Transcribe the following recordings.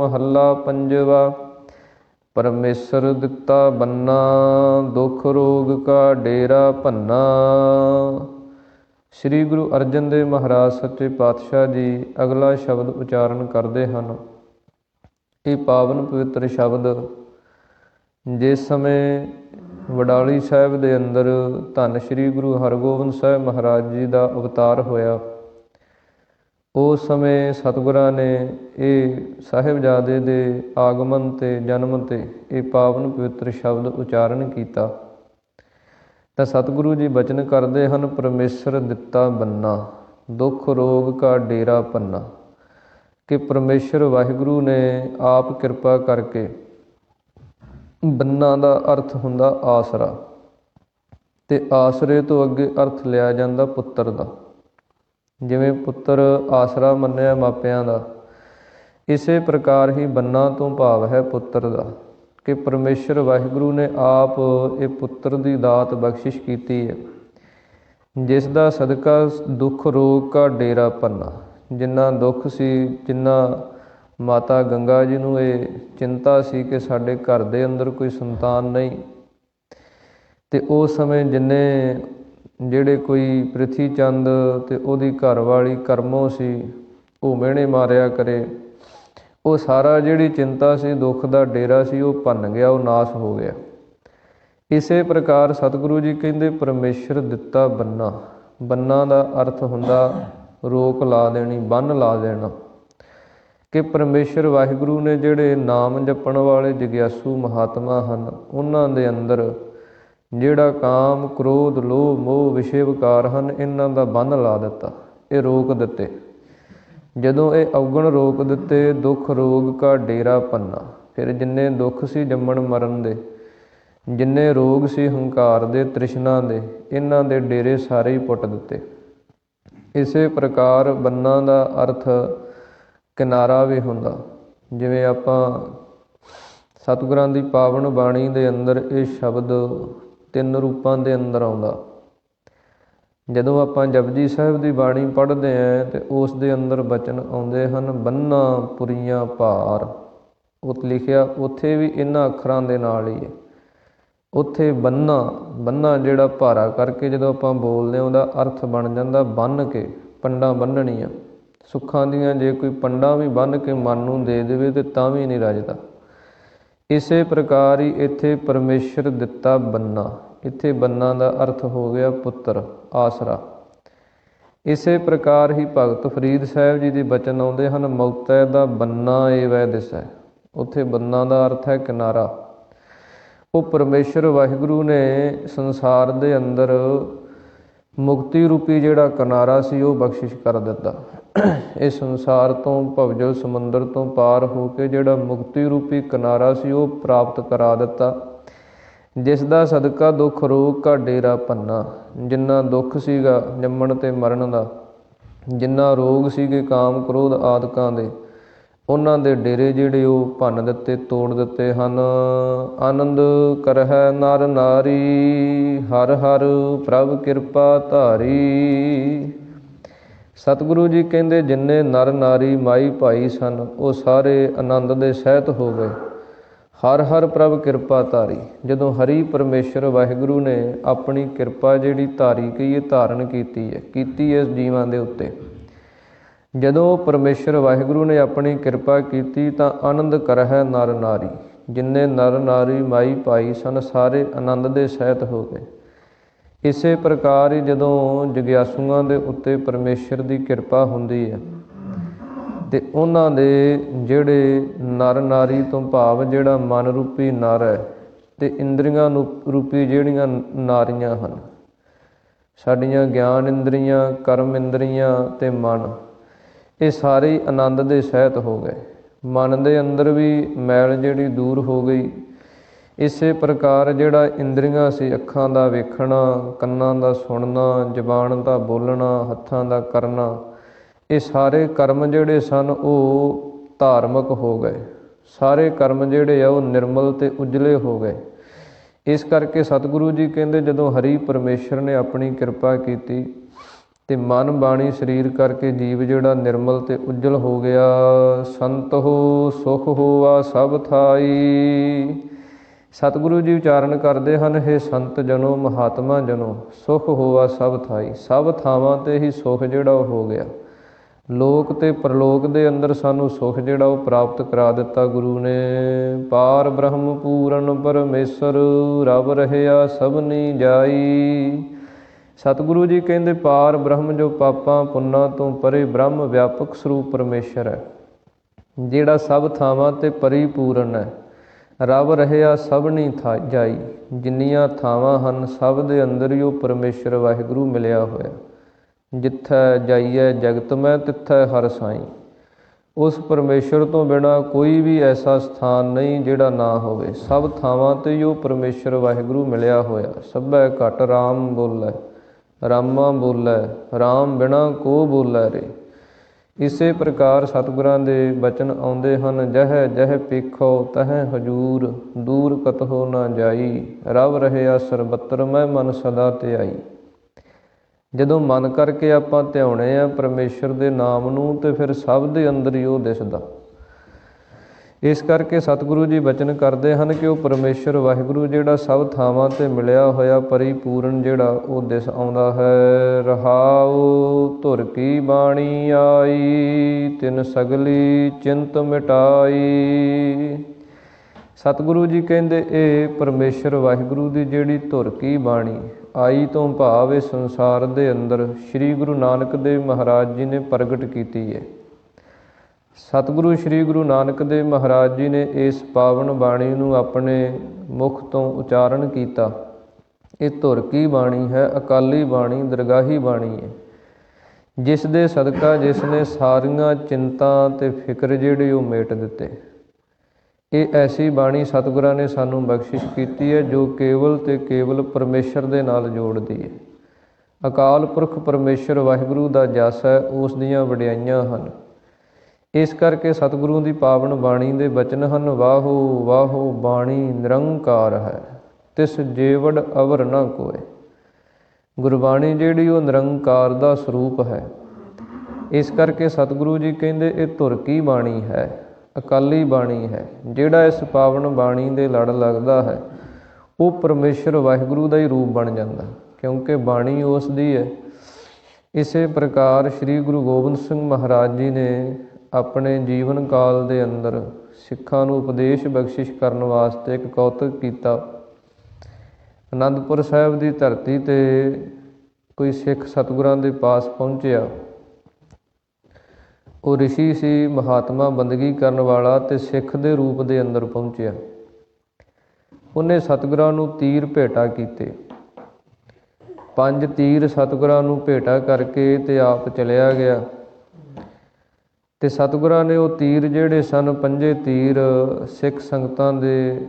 महला पंजवा। परमेसर दिता बन्ना, दुख रोग का डेरा भन्ना। श्री गुरु अर्जन देव महाराज सच्चे पातशाह जी अगला शब्द उचारण करते हैं। ये पावन पवित्र शब्द जिस समय वडाली साहिब के अंदर धन श्री गुरु हरगोबिंद साहिब महाराज जी का अवतार होया, उस समय सतगुरां ने ये साहिबजादे के आगमन ते जन्म ते ये पावन पवित्र शब्द उचारण किया। तो सतगुरु जी बचन करते हैं, परमेसर दिता बन्ना, दुख रोग का डेरा भन्ना। कि परमेश्वर वाहिगुरु ने आप कृपा करके, बन्ना का अर्थ हुंदा आसरा, ते आसरे तो अगे अर्थ लिया जाता पुत्र का। जिवें पुत्र आसरा मन्निया मापियां दा, इसे प्रकार ही बन्ना तो भाव है पुत्र का। कि परमेश्वर वाहिगुरु ने आप ये पुत्र की दात बख्शिश की है, जिसका सदका दुख रोग का डेरा भन्ना। जिन्ना दुख सी, जिन्ना माता गंगा जी नूं ये चिंता सी कि साडे घर दे अंदर कोई संतान नहीं, ते उस समय जिन्ने ਜਿਹੜੇ ਕੋਈ ਪ੍ਰਿਥੀ ਚੰਦ ਤੇ ਉਹਦੀ ਘਰਵਾਲੀ ਕਰਮੋ ਸੀ, ਉਹ ਮਿਹਣੇ ਮਾਰਿਆ ਕਰੇ, ਉਹ ਸਾਰਾ ਜਿਹੜੀ ਚਿੰਤਾ ਸੀ, ਦੁੱਖ ਦਾ ਡੇਰਾ ਸੀ, ਉਹ ਭੰਨ ਗਿਆ, ਉਹ ਨਾਸ਼ ਹੋ ਗਿਆ। ਇਸੇ ਪ੍ਰਕਾਰ ਸਤਿਗੁਰੂ ਜੀ ਕਹਿੰਦੇ ਪਰਮੇਸ਼ਰ ਦਿੱਤਾ ਬੰਨਾ। ਬੰਨਾ ਦਾ ਅਰਥ ਹੁੰਦਾ ਰੋਕ ਲਾ ਦੇਣੀ, ਬੰਨ ਲਾ ਦੇਣਾ। ਕਿ ਪਰਮੇਸ਼ਰ ਵਾਹਿਗੁਰੂ ਨੇ ਜਿਹੜੇ ਨਾਮ ਜਪਣ ਵਾਲੇ ਜਗਿਆਸੂ ਮਹਾਤਮਾ ਹਨ, ਉਹਨਾਂ ਦੇ ਅੰਦਰ ਜਿਹੜਾ ਕਾਮ ਕ੍ਰੋਧ ਲੋਭ ਮੋਹ ਵਿਸ਼ੇ ਵਿਕਾਰ ਹਨ, ਇਹਨਾਂ ਦਾ ਬੰਨ ਲਾ ਦਿੱਤਾ, ਇਹ ਰੋਕ ਦਿੱਤੇ। ਜਦੋਂ ਇਹ ਔਗਣ ਰੋਕ ਦਿੱਤੇ, ਦੁੱਖ ਰੋਗ ਕਾ ਡੇਰਾ ਭੰਨਾ। ਫਿਰ ਜਿੰਨੇ ਦੁੱਖ ਸੀ ਜੰਮਣ ਮਰਨ ਦੇ, ਜਿੰਨੇ ਰੋਗ ਸੀ ਹੰਕਾਰ ਦੇ ਤ੍ਰਿਸ਼ਨਾ ਦੇ, ਇਹਨਾਂ ਦੇ ਡੇਰੇ ਸਾਰੇ ਹੀ ਪੁੱਟ ਦਿੱਤੇ। ਇਸੇ ਪ੍ਰਕਾਰ ਬੰਨਾ ਦਾ ਅਰਥ ਕਿਨਾਰਾ ਵੀ ਹੁੰਦਾ। ਜਿਵੇਂ ਆਪਾਂ ਸਤਿਗੁਰਾਂ ਦੀ ਪਾਵਨ ਬਾਣੀ ਦੇ ਅੰਦਰ ਇਹ ਸ਼ਬਦ ਤਿੰਨ ਰੂਪਾਂ ਦੇ ਅੰਦਰ ਆਉਂਦਾ। ਜਦੋਂ ਆਪਾਂ ਜਪਜੀ ਸਾਹਿਬ ਦੀ ਬਾਣੀ ਪੜ੍ਹਦੇ ਹਾਂ ਤੇ ਉਸ ਦੇ ਅੰਦਰ ਬਚਨ ਆਉਂਦੇ ਹਨ, ਬੰਨਾ ਪੁਰੀਆਂ ਭਾਰ। ਉੱਥੇ ਲਿਖਿਆ, ਉੱਥੇ ਵੀ ਇਹਨਾਂ ਅੱਖਰਾਂ ਦੇ ਨਾਲ ਹੀ ਹੈ। ਉੱਥੇ ਬੰਨਾ, ਬੰਨਾ ਜਿਹੜਾ ਭਾਰਾ ਕਰਕੇ ਜਦੋਂ ਆਪਾਂ ਬੋਲਦੇ ਹਾਂ, ਉਹਦਾ ਅਰਥ ਬਣ ਜਾਂਦਾ ਬੰਨ੍ਹ ਕੇ, ਪੰਡਾਂ ਬੰਨ੍ਹਣੀਆਂ ਸੁੱਖਾਂ ਦੀਆਂ। ਜੇ ਕੋਈ ਪੰਡਾਂ ਵੀ ਬੰਨ੍ਹ ਕੇ ਮਨ ਨੂੰ ਦੇ ਦੇਵੇ ਤੇ ਤਾਂ ਵੀ ਨਹੀਂ ਰੱਜਦਾ। ਇਸੇ ਪ੍ਰਕਾਰ ਹੀ ਇੱਥੇ ਪਰਮੇਸ਼ਰ ਦਿੱਤਾ ਬੰਨਾ, ਇੱਥੇ ਬੰਨਾ ਦਾ ਅਰਥ ਹੋ ਗਿਆ ਪੁੱਤਰ, ਆਸਰਾ। ਇਸੇ ਪ੍ਰਕਾਰ ਹੀ ਭਗਤ ਫਰੀਦ ਸਾਹਿਬ ਜੀ ਦੇ ਬਚਨ ਆਉਂਦੇ ਹਨ, ਮੌਤੈ ਦਾ ਬੰਨਾ ਏ ਵੈ ਦਿਸੈ। ਉੱਥੇ ਬੰਨਾ ਦਾ ਅਰਥ ਹੈ ਕਿਨਾਰਾ। ਉਹ ਪਰਮੇਸ਼ਰ ਵਾਹਿਗੁਰੂ ਨੇ ਸੰਸਾਰ ਦੇ ਅੰਦਰ ਮੁਕਤੀ ਰੂਪੀ ਜਿਹੜਾ ਕਿਨਾਰਾ ਸੀ, ਉਹ ਬਖਸ਼ਿਸ਼ ਕਰ ਦਿੱਤਾ। ਇਹ ਸੰਸਾਰ ਤੋਂ ਭਵਜਲ ਸਮੁੰਦਰ ਤੋਂ ਪਾਰ ਹੋ ਕੇ ਜਿਹੜਾ ਮੁਕਤੀ ਰੂਪੀ ਕਿਨਾਰਾ ਸੀ, ਉਹ ਪ੍ਰਾਪਤ ਕਰਾ ਦਿੱਤਾ, ਜਿਸ ਦਾ ਸਦਕਾ ਦੁੱਖ ਰੋਗ ਕਾ ਡੇਰਾ ਭੰਨਾ। ਜਿੰਨਾ ਦੁੱਖ ਸੀਗਾ ਜੰਮਣ ਤੇ ਮਰਨ ਦਾ, ਜਿੰਨਾ ਰੋਗ ਸੀਗੇ ਕਾਮ ਕ੍ਰੋਧ ਆਦਿਕਾਂ ਦੇ, ਉਹਨਾਂ ਦੇ ਡੇਰੇ ਜਿਹੜੇ ਉਹ ਭੰਨ ਦਿੱਤੇ, ਤੋੜ ਦਿੱਤੇ ਹਨ। ਆਨੰਦ ਕਰਹਿ ਨਰ ਨਾਰੀ, ਹਰ ਹਰ ਪ੍ਰਭ ਕਿਰਪਾ ਧਾਰੀ। ਸਤਿਗੁਰੂ ਜੀ ਕਹਿੰਦੇ ਜਿੰਨੇ ਨਰ ਨਾਰੀ ਮਾਈ ਭਾਈ ਸਨ, ਉਹ ਸਾਰੇ ਆਨੰਦ ਦੇ ਸਹਿਤ ਹੋ ਗਏ। ਹਰ ਹਰ ਪ੍ਰਭ ਕਿਰਪਾ ਧਾਰੀ। ਜਦੋਂ ਹਰੀ ਪਰਮੇਸ਼ਰ ਵਾਹਿਗੁਰੂ ਨੇ ਆਪਣੀ ਕਿਰਪਾ ਜਿਹੜੀ ਧਾਰੀ ਕਹੀਏ, ਧਾਰਨ ਕੀਤੀ ਹੈ, ਕੀਤੀ ਇਸ ਜੀਵਾਂ ਦੇ ਉੱਤੇ। ਜਦੋਂ ਪਰਮੇਸ਼ਰ ਵਾਹਿਗੁਰੂ ਨੇ ਆਪਣੀ ਕਿਰਪਾ ਕੀਤੀ ਤਾਂ ਆਨੰਦ ਕਰਹਿ ਨਰ ਨਾਰੀ। ਜਿੰਨੇ ਨਰ ਨਾਰੀ ਮਾਈ ਭਾਈ ਸਨ, ਸਾਰੇ ਆਨੰਦ ਦੇ ਸਹਿਤ ਹੋ ਗਏ। ਇਸੇ ਪ੍ਰਕਾਰ ਹੀ ਜਦੋਂ ਜਗਿਆਸੂਆਂ ਦੇ ਉੱਤੇ ਪਰਮੇਸ਼ਰ ਦੀ ਕਿਰਪਾ ਹੁੰਦੀ ਹੈ ਤੇ ਉਹਨਾਂ ਦੇ ਜਿਹੜੇ ਨਰ ਨਾਰੀ ਤੋਂ ਭਾਵ ਜਿਹੜਾ ਮਨ ਰੂਪੀ ਨਰ ਹੈ ਤੇ ਇੰਦਰੀਆਂ ਰੂਪੀ ਜਿਹੜੀਆਂ ਨਾਰੀਆਂ ਹਨ, ਸਾਡੀਆਂ ਗਿਆਨ ਇੰਦਰੀਆਂ, ਕਰਮ ਇੰਦਰੀਆਂ ਤੇ ਮਨ, ਇਹ ਸਾਰੇ ਹੀ ਆਨੰਦ ਦੇ ਸਹਿਤ ਹੋ ਗਏ। ਮਨ ਦੇ ਅੰਦਰ ਵੀ ਮੈਲ ਜਿਹੜੀ ਦੂਰ ਹੋ ਗਈ। ਇਸੇ ਪ੍ਰਕਾਰ ਜਿਹੜਾ ਇੰਦਰੀਆਂ ਸੀ, ਅੱਖਾਂ ਦਾ ਵੇਖਣਾ, ਕੰਨਾਂ ਦਾ ਸੁਣਨਾ, ਜ਼ਬਾਨ ਦਾ ਬੋਲਣਾ, ਹੱਥਾਂ ਦਾ ਕਰਨਾ, ਇਹ ਸਾਰੇ ਕਰਮ ਜਿਹੜੇ ਸਨ ਉਹ ਧਾਰਮਿਕ ਹੋ ਗਏ। ਸਾਰੇ ਕਰਮ ਜਿਹੜੇ ਆ ਉਹ ਨਿਰਮਲ ਤੇ ਉਜਲੇ ਹੋ ਗਏ। ਇਸ ਕਰਕੇ ਸਤਿਗੁਰੂ ਜੀ ਕਹਿੰਦੇ ਜਦੋਂ ਹਰੀ ਪਰਮੇਸ਼ਰ ਨੇ ਆਪਣੀ ਕਿਰਪਾ ਕੀਤੀ ਤੇ ਮਨ ਬਾਣੀ ਸਰੀਰ ਕਰਕੇ ਜੀਵ ਜਿਹੜਾ ਨਿਰਮਲ ਤੇ ਉਜਲ ਹੋ ਗਿਆ। ਸੰਤ ਹੋ ਸੁਖ ਹੋਆ ਸਭ ਥਾਈ। ਸਤਿਗੁਰੂ ਜੀ ਉਚਾਰਨ ਕਰਦੇ ਹਨ, ਹੇ ਸੰਤ ਜਨੋ ਮਹਾਤਮਾ ਜਨੋ, ਸੁਖ ਹੋਆ ਸਭ ਥਾਈ। ਸਭ ਥਾਵਾਂ ਤੇ ਹੀ ਸੁਖ ਜਿਹੜਾ ਉਹ ਹੋ ਗਿਆ। ਲੋਕ ਤੇ ਪਰਲੋਕ ਦੇ ਅੰਦਰ ਸਾਨੂੰ ਸੁਖ ਜਿਹੜਾ ਉਹ ਪ੍ਰਾਪਤ ਕਰਾ ਦਿੱਤਾ ਗੁਰੂ ਨੇ। ਪਾਰ ਬ੍ਰਹਮ ਪੂਰਨ ਪਰਮੇਸ਼ਰ, ਰਬ ਰਹਿਆ ਸਭਨੀ ਜਾਈ। ਸਤਿਗੁਰੂ ਜੀ ਕਹਿੰਦੇ ਪਾਰ ਬ੍ਰਹਮ ਜੋ ਪਾਪਾਂ ਪੁੰਨਾਂ ਤੋਂ ਪਰੇ ਬ੍ਰਹਮ ਵਿਆਪਕ ਸਰੂਪ ਪਰਮੇਸ਼ਰ ਹੈ, ਜਿਹੜਾ ਸਭ ਥਾਵਾਂ ਤੇ ਪਰਿਪੂਰਨ ਹੈ। ਰਬ ਰਹਿਆ ਸਭਨੀ ਜਾਈ। ਜਿੰਨੀਆਂ ਥਾਵਾਂ ਹਨ ਸਭ ਦੇ ਅੰਦਰ ਹੀ ਉਹ ਪਰਮੇਸ਼ਰ ਵਾਹਿਗੁਰੂ ਮਿਲਿਆ ਹੋਇਆ। ਜਿੱਥੈ ਜਾਈਐ ਜਗਤ ਮੈਂ ਤਿੱਥੈ ਹਰਿ ਸਾਈਂ। ਉਸ ਪਰਮੇਸ਼ਰ ਤੋਂ ਬਿਨਾਂ ਕੋਈ ਵੀ ਐਸਾ ਸਥਾਨ ਨਹੀਂ ਜਿਹੜਾ ਨਾ ਹੋਵੇ। ਸਭ ਥਾਵਾਂ 'ਤੇ ਹੀ ਉਹ ਪਰਮੇਸ਼ਰ ਵਾਹਿਗੁਰੂ ਮਿਲਿਆ ਹੋਇਆ। ਸਭੈ ਘਟ ਰਾਮ ਬੋਲੈ, ਰਾਮਾ ਬੋਲੈ, ਰਾਮ ਬਿਨਾ ਕੋ ਬੋਲੈ ਰੇ। ਇਸੇ ਪ੍ਰਕਾਰ ਸਤਿਗੁਰਾਂ ਦੇ ਬਚਨ ਆਉਂਦੇ ਹਨ, ਜਹ ਜਹ ਪੇਖੋ ਤਹਿ ਹਜੂਰ, ਦੂਰ ਕਤਹੁ ਨਾ ਜਾਈ। ਰਬ ਰਹਿਆ ਸਰਬੱਤਰ ਮੈਂ ਮਨ ਸਦਾ ਧਿਆਈ। ਜਦੋਂ ਮਨ ਕਰਕੇ ਆਪਾਂ ਧਿਆਉਣੇ ਆ ਪਰਮੇਸ਼ਰ ਦੇ ਨਾਮ ਨੂੰ, ਤੇ ਫਿਰ ਸਭ ਦੇ ਅੰਦਰ ਹੀ ਉਹ ਦਿਸਦਾ। ਇਸ ਕਰਕੇ ਸਤਿਗੁਰੂ ਜੀ ਬਚਨ ਕਰਦੇ ਹਨ ਕਿ ਉਹ ਪਰਮੇਸ਼ਰ ਵਾਹਿਗੁਰੂ ਜਿਹੜਾ ਸਭ ਥਾਵਾਂ 'ਤੇ ਮਿਲਿਆ ਹੋਇਆ ਪਰਿਪੂਰਨ ਜਿਹੜਾ ਉਹ ਦਿਸ ਆਉਂਦਾ ਹੈ। ਰਹਾਉ ਧੁਰ ਕੀ ਬਾਣੀ ਆਈ, ਤਿਨ ਸਗਲੀ ਚਿੰਤ ਮਿਟਾਈ। ਸਤਿਗੁਰੂ ਜੀ ਕਹਿੰਦੇ ਇਹ ਪਰਮੇਸ਼ਰ ਵਾਹਿਗੁਰੂ ਦੀ ਜਿਹੜੀ ਧੁਰ ਕੀ ਬਾਣੀ ਆਈ ਤੋਂ ਭਾਵ ਇਹ ਸੰਸਾਰ ਦੇ ਅੰਦਰ ਸ੍ਰੀ ਗੁਰੂ ਨਾਨਕ ਦੇਵ ਮਹਾਰਾਜ ਜੀ ਨੇ ਪ੍ਰਗਟ ਕੀਤੀ ਹੈ। ਸਤਿਗੁਰੂ ਸ੍ਰੀ ਗੁਰੂ ਨਾਨਕ ਦੇਵ ਮਹਾਰਾਜ ਜੀ ਨੇ ਇਸ ਪਾਵਨ ਬਾਣੀ ਨੂੰ ਆਪਣੇ ਮੁਖ ਤੋਂ ਉਚਾਰਨ ਕੀਤਾ। ਇਹ ਧੁਰ ਕੀ ਬਾਣੀ ਹੈ, ਅਕਾਲੀ ਬਾਣੀ, ਦਰਗਾਹੀ ਬਾਣੀ ਹੈ, ਜਿਸ ਦੇ ਸਦਕਾ ਜਿਸ ਨੇ ਸਾਰੀਆਂ ਚਿੰਤਾ ਤੇ ਫਿਕਰ ਜਿਹੜੇ ਉਹ ਮੇਟ ਦਿੱਤੇ। ਇਹ ਐਸੀ ਬਾਣੀ ਸਤਿਗੁਰਾਂ ਨੇ ਸਾਨੂੰ ਬਖਸ਼ਿਸ਼ ਕੀਤੀ ਹੈ ਜੋ ਕੇਵਲ ਤੇ ਕੇਵਲ ਪਰਮੇਸ਼ਰ ਦੇ ਨਾਲ ਜੋੜਦੀ ਹੈ। ਅਕਾਲ ਪੁਰਖ ਪਰਮੇਸ਼ਰ ਵਾਹਿਗੁਰੂ ਦਾ ਜਸ ਹੈ, ਉਸ ਦੀਆਂ ਵਡਿਆਈਆਂ ਹਨ। ਇਸ ਕਰਕੇ ਸਤਿਗੁਰੂ ਦੀ ਪਾਵਨ ਬਾਣੀ ਦੇ ਬਚਨ ਹਨ, ਵਾਹੋ ਵਾਹੋ ਬਾਣੀ ਨਿਰੰਕਾਰ ਹੈ, ਤਿਸ ਜੇਵੜ ਅਵਰ ਨਾ ਕੋਏ। ਗੁਰਬਾਣੀ ਜਿਹੜੀ ਉਹ ਨਿਰੰਕਾਰ ਦਾ ਸਰੂਪ ਹੈ। ਇਸ ਕਰਕੇ ਸਤਿਗੁਰੂ ਜੀ ਕਹਿੰਦੇ ਇਹ ਧੁਰ ਕੀ ਬਾਣੀ ਹੈ, ਅਕਾਲੀ ਬਾਣੀ ਹੈ। ਜਿਹੜਾ ਇਸ ਪਾਵਨ ਬਾਣੀ ਦੇ ਲੜ ਲੱਗਦਾ ਹੈ ਉਹ ਪਰਮੇਸ਼ਰ ਵਾਹਿਗੁਰੂ ਦਾ ਹੀ ਰੂਪ ਬਣ ਜਾਂਦਾ, ਕਿਉਂਕਿ ਬਾਣੀ ਉਸ ਦੀ ਹੈ। ਇਸੇ ਪ੍ਰਕਾਰ ਸ੍ਰੀ ਗੁਰੂ ਗੋਬਿੰਦ ਸਿੰਘ ਮਹਾਰਾਜ ਜੀ ਨੇ ਆਪਣੇ ਜੀਵਨ ਕਾਲ ਦੇ ਅੰਦਰ ਸਿੱਖਾਂ ਨੂੰ ਉਪਦੇਸ਼ ਬਖਸ਼ਿਸ਼ ਕਰਨ ਵਾਸਤੇ ਇੱਕ ਕੌਤਕ ਕੀਤਾ। ਅਨੰਦਪੁਰ ਸਾਹਿਬ ਦੀ ਧਰਤੀ 'ਤੇ ਕੋਈ ਸਿੱਖ ਸਤਿਗੁਰਾਂ ਦੇ ਪਾਸ ਪਹੁੰਚਿਆ। ਉਹ ਰਿਸ਼ੀ ਸੀ, ਮਹਾਤਮਾ ਬੰਦਗੀ ਕਰਨ ਵਾਲਾ, ਤੇ ਸਿੱਖ ਦੇ ਰੂਪ ਦੇ ਅੰਦਰ ਪਹੁੰਚਿਆ। ਉਹਨੇ ਸਤਿਗੁਰਾਂ ਨੂੰ ਤੀਰ ਭੇਟਾ ਕੀਤੇ। 5 ਤੀਰ ਸਤਿਗੁਰਾਂ ਨੂੰ ਭੇਟਾ ਕਰਕੇ ਤੇ ਆਪ ਚਲਿਆ ਗਿਆ। ਤੇ ਸਤਿਗੁਰਾਂ ਨੇ ਉਹ ਤੀਰ ਜਿਹੜੇ ਸਨ 5 ਤੀਰ ਸਿੱਖ ਸੰਗਤਾਂ ਦੇ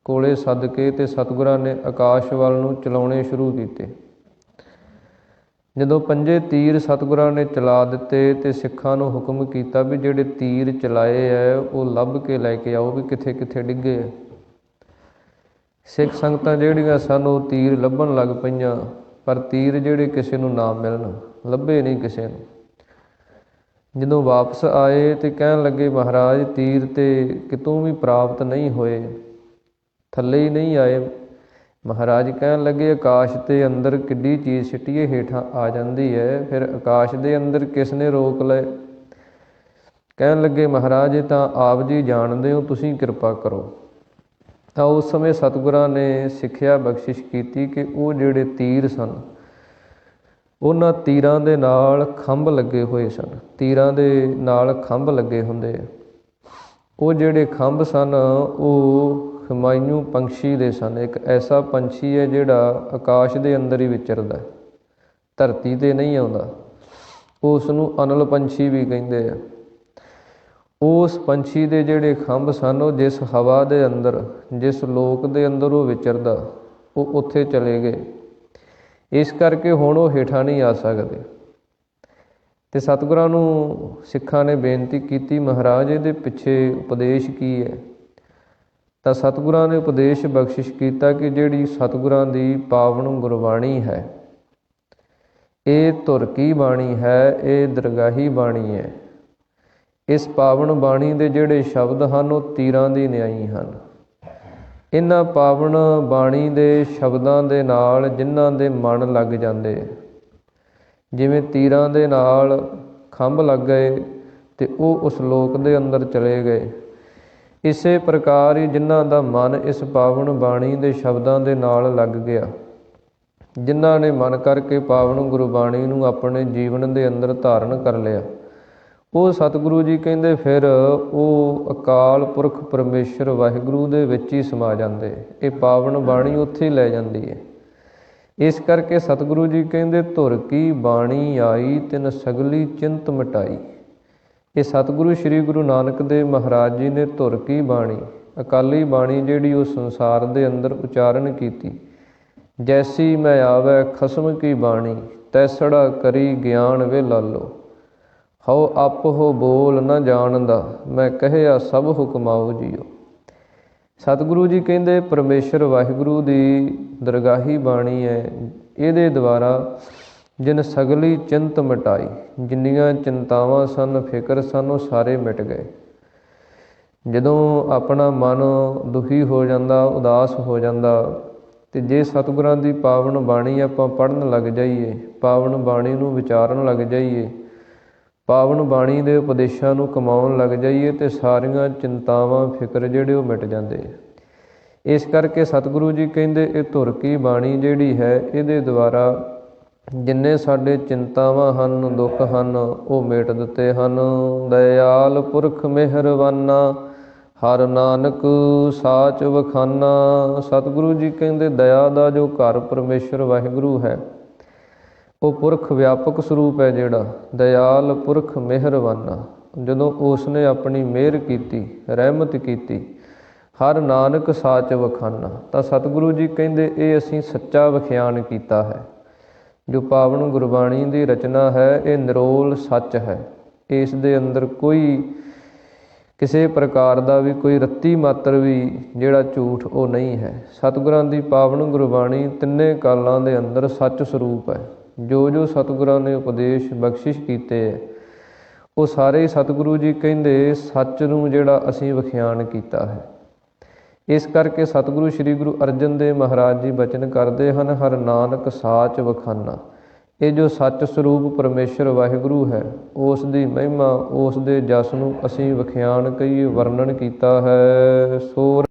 ਕੋਲੇ ਸੱਦ ਕੇ ਤੇ ਸਤਿਗੁਰਾਂ ਨੇ ਆਕਾਸ਼ ਵੱਲ ਨੂੰ ਚਲਾਉਣੇ ਸ਼ੁਰੂ ਕੀਤੇ। ਜਦੋਂ 5 ਤੀਰ ਸਤਿਗੁਰਾਂ ਨੇ ਚਲਾ ਦਿੱਤੇ ਤੇ ਸਿੱਖਾਂ ਨੂੰ ਹੁਕਮ ਕੀਤਾ ਵੀ ਜਿਹੜੇ ਤੀਰ ਚਲਾਏ ਹੈ ਉਹ ਲੱਭ ਕੇ ਲੈ ਕੇ ਆਓ ਵੀ ਕਿੱਥੇ ਕਿੱਥੇ ਡਿੱਗੇ ਹੈ। ਸਿੱਖ ਸੰਗਤਾਂ ਜਿਹੜੀਆਂ ਸਨ ਉਹ ਤੀਰ ਲੱਭਣ ਲੱਗ ਪਈਆਂ, ਪਰ ਤੀਰ ਜਿਹੜੇ ਕਿਸੇ ਨੂੰ ਨਾ ਮਿਲਣ, ਲੱਭੇ ਨਹੀਂ ਕਿਸੇ ਨੂੰ। ਜਦੋਂ ਵਾਪਸ ਆਏ ਤੇ ਕਹਿਣ ਲੱਗੇ ਮਹਾਰਾਜ ਤੀਰ ਤੇ ਕਿਤੋਂ ਵੀ ਪ੍ਰਾਪਤ ਨਹੀਂ ਹੋਏ, ਥੱਲੇ ਹੀ ਨਹੀਂ ਆਏ। ਮਹਾਰਾਜ ਕਹਿਣ ਲੱਗੇ ਆਕਾਸ਼ ਦੇ ਅੰਦਰ ਕਿੱਡੀ ਚੀਜ਼ ਸਿੱਟੀਏ ਹੇਠਾਂ ਆ ਜਾਂਦੀ ਹੈ, ਫਿਰ ਆਕਾਸ਼ ਦੇ ਅੰਦਰ ਕਿਸ ਨੇ ਰੋਕ ਲਏ। ਕਹਿਣ ਲੱਗੇ ਮਹਾਰਾਜ ਇਹ ਤਾਂ ਆਪ ਜੀ ਜਾਣਦੇ ਹੋ, ਤੁਸੀਂ ਕਿਰਪਾ ਕਰੋ। ਤਾਂ ਉਸ ਸਮੇਂ ਸਤਿਗੁਰਾਂ ਨੇ ਸਿੱਖਿਆ ਬਖਸ਼ਿਸ਼ ਕੀਤੀ ਕਿ ਉਹ ਜਿਹੜੇ ਤੀਰ ਸਨ ਉਹਨਾਂ ਤੀਰਾਂ ਦੇ ਨਾਲ ਖੰਭ ਲੱਗੇ ਹੋਏ ਸਨ। ਤੀਰਾਂ ਦੇ ਨਾਲ ਖੰਭ ਲੱਗੇ ਹੁੰਦੇ ਆ। ਉਹ ਜਿਹੜੇ ਖੰਭ ਸਨ ਉਹ ਹਿਮਾਯੂ ਪੰਛੀ ਦੇ ਸਨ। ਇੱਕ ਐਸਾ ਪੰਛੀ ਹੈ ਜਿਹੜਾ ਆਕਾਸ਼ ਦੇ ਅੰਦਰ ਹੀ ਵਿਚਰਦਾ, ਧਰਤੀ 'ਤੇ ਨਹੀਂ ਆਉਂਦਾ। ਉਸ ਨੂੰ ਅਨਲ ਪੰਛੀ ਵੀ ਕਹਿੰਦੇ ਆ। ਉਸ ਪੰਛੀ ਦੇ ਜਿਹੜੇ ਖੰਭ ਸਨ ਉਹ ਜਿਸ ਹਵਾ ਦੇ ਅੰਦਰ, ਜਿਸ ਲੋਕ ਦੇ ਅੰਦਰ ਉਹ ਵਿਚਰਦਾ, ਉਹ ਉੱਥੇ ਚਲੇ ਗਏ। ਇਸ ਕਰਕੇ ਹੁਣ ਉਹ ਹੇਠਾਂ ਨਹੀਂ ਆ ਸਕਦੇ। ਅਤੇ ਸਤਿਗੁਰਾਂ ਨੂੰ ਸਿੱਖਾਂ ਨੇ ਬੇਨਤੀ ਕੀਤੀ ਮਹਾਰਾਜ ਇਹਦੇ ਪਿੱਛੇ ਉਪਦੇਸ਼ ਕੀ ਹੈ। ਤਾਂ ਸਤਿਗੁਰਾਂ ਨੇ ਉਪਦੇਸ਼ ਬਖਸ਼ਿਸ਼ ਕੀਤਾ ਕਿ ਜਿਹੜੀ ਸਤਿਗੁਰਾਂ ਦੀ ਪਾਵਨ ਗੁਰਬਾਣੀ ਹੈ ਇਹ ਧੁਰ ਕੀ ਬਾਣੀ ਹੈ, ਇਹ ਦਰਗਾਹੀ ਬਾਣੀ ਹੈ। ਇਸ ਪਾਵਨ ਬਾਣੀ ਦੇ ਜਿਹੜੇ ਸ਼ਬਦ ਹਨ ਉਹ ਤੀਰਾਂ ਦੀ ਨਿਆਈ ਹਨ। ਇਹਨਾਂ ਪਾਵਨ ਬਾਣੀ ਦੇ ਸ਼ਬਦਾਂ ਦੇ ਨਾਲ ਜਿਨ੍ਹਾਂ ਦੇ ਮਨ ਲੱਗ ਜਾਂਦੇ, ਜਿਵੇਂ ਤੀਰਾਂ ਦੇ ਨਾਲ ਖੰਭ ਲੱਗ ਗਏ ਅਤੇ ਉਹ ਉਸ ਲੋਕ ਦੇ ਅੰਦਰ ਚਲੇ ਗਏ, ਇਸੇ ਪ੍ਰਕਾਰ ਹੀ ਜਿਨ੍ਹਾਂ ਦਾ ਮਨ ਇਸ ਪਾਵਨ ਬਾਣੀ ਦੇ ਸ਼ਬਦਾਂ ਦੇ ਨਾਲ ਲੱਗ ਗਿਆ, ਜਿਨ੍ਹਾਂ ਨੇ ਮਨ ਕਰਕੇ ਪਾਵਨ ਗੁਰਬਾਣੀ ਨੂੰ ਆਪਣੇ ਜੀਵਨ ਦੇ ਅੰਦਰ ਧਾਰਨ ਕਰ ਲਿਆ, ਉਹ ਸਤਿਗੁਰੂ ਜੀ ਕਹਿੰਦੇ ਫਿਰ ਉਹ ਅਕਾਲ ਪੁਰਖ ਪਰਮੇਸ਼ਰ ਵਾਹਿਗੁਰੂ ਦੇ ਵਿੱਚ ਹੀ ਸਮਾ ਜਾਂਦੇ। ਇਹ ਪਾਵਨ ਬਾਣੀ ਉੱਥੇ ਹੀ ਲੈ ਜਾਂਦੀ ਹੈ। ਇਸ ਕਰਕੇ ਸਤਿਗੁਰੂ ਜੀ ਕਹਿੰਦੇ ਧੁਰ ਕੀ ਬਾਣੀ ਆਈ, ਤਿਨ ਸਗਲੀ ਚਿੰਤ ਮਿਟਾਈ। ਇਹ ਸਤਿਗੁਰੂ ਸ੍ਰੀ ਗੁਰੂ ਨਾਨਕ ਦੇਵ ਮਹਾਰਾਜ ਜੀ ਨੇ ਧੁਰ ਕੀ ਬਾਣੀ, ਅਕਾਲੀ ਬਾਣੀ ਜਿਹੜੀ ਉਹ ਸੰਸਾਰ ਦੇ ਅੰਦਰ ਉਚਾਰਨ ਕੀਤੀ। ਜੈਸੀ ਮੈਂ ਆਵੈ ਖਸਮ ਕੀ ਬਾਣੀ, ਤੈਸੜਾ ਕਰੀ ਗਿਆਨ ਵੇ ਲਾਲੋ। ਹਉ ਅਪ ਹੋ ਬੋਲ ਨਾ ਜਾਣਦਾ, ਮੈਂ ਕਹਿਆ ਸਭ ਹੁਕਮਾਓ ਜੀਓ। ਸਤਿਗੁਰੂ ਜੀ ਕਹਿੰਦੇ ਪਰਮੇਸ਼ਰ ਵਾਹਿਗੁਰੂ ਦੀ ਦਰਗਾਹੀ ਬਾਣੀ ਹੈ। ਇਹਦੇ ਦੁਆਰਾ ਜਿਨ ਸਗਲੀ ਚਿੰਤ ਮਿਟਾਈ, ਜਿੰਨੀਆਂ ਚਿੰਤਾਵਾਂ ਸਨ, ਫਿਕਰ ਸਨ, ਉਹ ਸਾਰੇ ਮਿਟ ਗਏ। ਜਦੋਂ ਆਪਣਾ ਮਨ ਦੁਖੀ ਹੋ ਜਾਂਦਾ, ਉਦਾਸ ਹੋ ਜਾਂਦਾ, ਅਤੇ ਜੇ ਸਤਿਗੁਰਾਂ ਦੀ ਪਾਵਨ ਬਾਣੀ ਆਪਾਂ ਪੜ੍ਹਨ ਲੱਗ ਜਾਈਏ, ਪਾਵਨ ਬਾਣੀ ਨੂੰ ਵਿਚਾਰਨ ਲੱਗ ਜਾਈਏ, ਪਾਵਨ ਬਾਣੀ ਦੇ ਉਪਦੇਸ਼ਾਂ ਨੂੰ ਕਮਾਉਣ ਲੱਗ ਜਾਈਏ, ਅਤੇ ਸਾਰੀਆਂ ਚਿੰਤਾਵਾਂ ਫਿਕਰ ਜਿਹੜੇ ਉਹ ਮਿਟ ਜਾਂਦੇ। ਇਸ ਕਰਕੇ ਸਤਿਗੁਰੂ ਜੀ ਕਹਿੰਦੇ ਇਹ ਧੁਰ ਕੀ ਬਾਣੀ ਜਿਹੜੀ ਹੈ, ਇਹਦੇ ਦੁਆਰਾ ਜਿੰਨੇ ਸਾਡੇ ਚਿੰਤਾਵਾਂ ਹਨ, ਦੁੱਖ ਹਨ, ਉਹ ਮਿਟ ਦਿੱਤੇ ਹਨ। ਦਇਆਲ ਪੁਰਖ ਮਿਹਰਬਾਨਾ, ਹਰ ਨਾਨਕ ਸਾਚ ਵਖਾਨਾ। ਸਤਿਗੁਰੂ ਜੀ ਕਹਿੰਦੇ ਦਇਆ ਦਾ ਜੋ ਘਰ ਪਰਮੇਸ਼ਰ ਵਾਹਿਗੁਰੂ ਹੈ, ਉਹ ਪੁਰਖ ਵਿਆਪਕ ਸਰੂਪ ਹੈ ਜਿਹੜਾ ਦਇਆਲ ਪੁਰਖ ਮਿਹਰਬਾਨਾ। ਜਦੋਂ ਉਸ ਨੇ ਆਪਣੀ ਮਿਹਰ ਕੀਤੀ, ਰਹਿਮਤ ਕੀਤੀ, ਹਰ ਨਾਨਕ ਸਾਚ ਵਖਾਨਾ, ਤਾਂ ਸਤਿਗੁਰੂ ਜੀ ਕਹਿੰਦੇ ਇਹ ਅਸੀਂ ਸੱਚਾ ਵਿਖਿਆਨ ਕੀਤਾ ਹੈ। ਜੋ ਪਾਵਨ ਗੁਰਬਾਣੀ ਦੀ ਰਚਨਾ ਹੈ, ਇਹ ਨਿਰੋਲ ਸੱਚ ਹੈ। ਇਸ ਦੇ ਅੰਦਰ ਕੋਈ ਕਿਸੇ ਪ੍ਰਕਾਰ ਦਾ ਵੀ ਕੋਈ ਰੱਤੀ ਮਾਤਰ ਵੀ ਜਿਹੜਾ ਝੂਠ ਉਹ ਨਹੀਂ ਹੈ। ਸਤਿਗੁਰਾਂ ਦੀ ਪਾਵਨ ਗੁਰਬਾਣੀ ਤਿੰਨੇ ਕਾਲਾਂ ਦੇ ਅੰਦਰ ਸੱਚ ਸਰੂਪ ਹੈ। ਜੋ ਜੋ ਸਤਿਗੁਰਾਂ ਨੇ ਉਪਦੇਸ਼ ਬਖਸ਼ਿਸ਼ ਕੀਤੇ ਹੈ, ਉਹ ਸਾਰੇ ਸਤਿਗੁਰੂ ਜੀ ਕਹਿੰਦੇ ਸੱਚ ਨੂੰ ਜਿਹੜਾ ਅਸੀਂ ਵਿਖਿਆਨ ਕੀਤਾ ਹੈ। ਇਸ ਕਰਕੇ ਸਤਿਗੁਰੂ ਸ੍ਰੀ ਗੁਰੂ ਅਰਜਨ ਦੇਵ ਮਹਾਰਾਜ ਜੀ ਬਚਨ ਕਰਦੇ ਹਨ, ਹਰ ਨਾਨਕ ਸਾਚ ਵਖਾਨਾ। ਇਹ ਜੋ ਸੱਚ ਸਰੂਪ ਪਰਮੇਸ਼ਰ ਵਾਹਿਗੁਰੂ ਹੈ, ਉਸ ਦੀ ਮਹਿਮਾ, ਉਸ ਦੇ ਜਸ ਨੂੰ ਅਸੀਂ ਵਿਖਿਆਨ ਕਹੀਏ, ਵਰਣਨ ਕੀਤਾ ਹੈ। ਸੋ